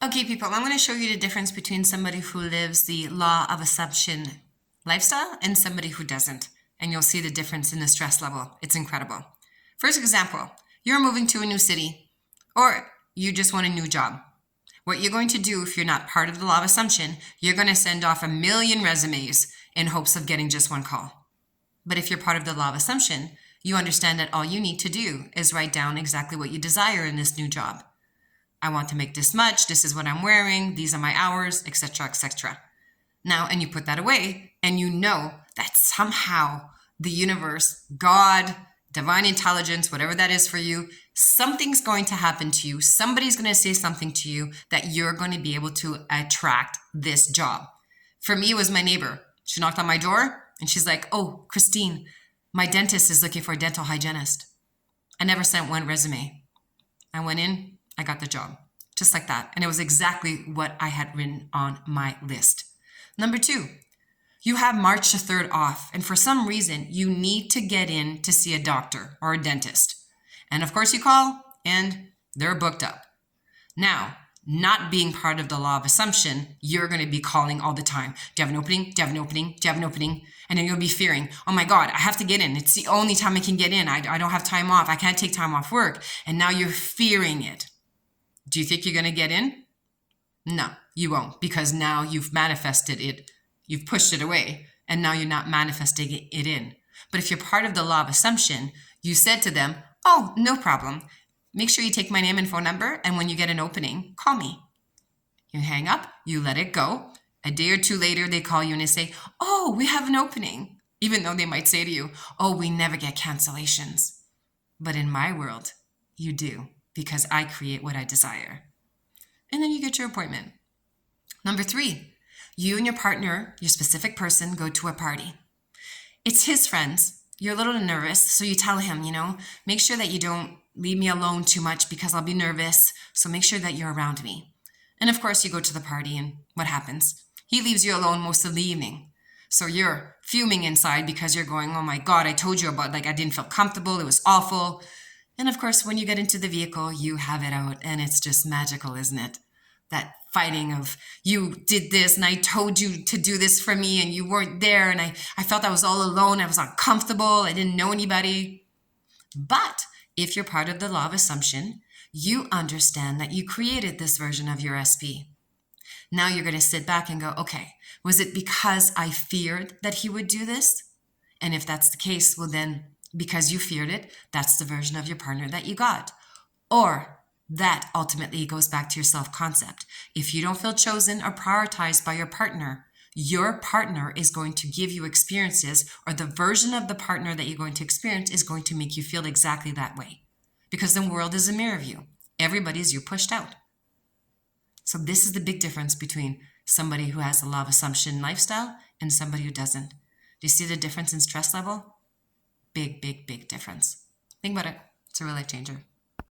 Okay, people, I'm going to show you the difference between somebody who lives the law of assumption lifestyle and somebody who doesn't. And you'll see the difference in the stress level. It's incredible. First example, you're moving to a new city or you just want a new job. What you're going to do if you're not part of the law of assumption, you're going to send off 1,000,000 resumes in hopes of getting just one call. But if you're part of the law of assumption, you understand that all you need to do is write down exactly what you desire in this new job. I want to make this much, this is what I'm wearing, these are my hours, etc., etc. Now, and you put that away, and you know that somehow the universe, God, divine intelligence, whatever that is for you, something's going to happen to you. Somebody's going to say something to you that you're going to be able to attract this job. For me, it was my neighbor. She knocked on my door, and she's like, "Oh, Christine, my dentist is looking for a dental hygienist." I never sent one resume. I went in, I got the job, just like that. And it was exactly what I had written on my list. Number 2, you have March the 3rd off. And for some reason, you need to get in to see a doctor or a dentist. And of course you call and they're booked up. Now, not being part of the law of assumption, you're going to be calling all the time. Do you have an opening? Do you have an opening? Do you have an opening? And then you'll be fearing, oh my God, I have to get in. It's the only time I can get in. I don't have time off. I can't take time off work. And now you're fearing it. Do you think you're going to get in? No, you won't, because now you've manifested it. You've pushed it away, and now you're not manifesting it in. But if you're part of the law of assumption, you said to them, oh, no problem. Make sure you take my name and phone number, and when you get an opening, call me. You hang up, you let it go. A day or two later, they call you and they say, oh, we have an opening. Even though they might say to you, oh, we never get cancellations. But in my world, you do, because I create what I desire. And then you get your appointment. Number 3, you and your partner, your specific person, go to a party. It's his friends. You're a little nervous, so you tell him, make sure that you don't leave me alone too much because I'll be nervous, so make sure that you're around me. And of course, you go to the party, and what happens? He leaves you alone most of the evening. So you're fuming inside because you're going, oh my God, I told you about, I didn't feel comfortable, it was awful. And of course, when you get into the vehicle, you have it out, and it's just magical, isn't it? That fighting of, you did this, and I told you to do this for me, and you weren't there, and I felt I was all alone, I was uncomfortable, I didn't know anybody. But if you're part of the law of assumption, you understand that you created this version of your SP. Now you're going to sit back and go, okay, was it because I feared that he would do this? And if that's the case, well then, because you feared it, that's the version of your partner that you got. Or that ultimately goes back to your self-concept. If you don't feel chosen or prioritized by your partner is going to give you experiences, or the version of the partner that you're going to experience is going to make you feel exactly that way. Because the world is a mirror of you. Everybody's you pushed out. So this is the big difference between somebody who has a law of assumption lifestyle and somebody who doesn't. Do you see the difference in stress level? Big, big, big difference. Think about it. It's a real life changer.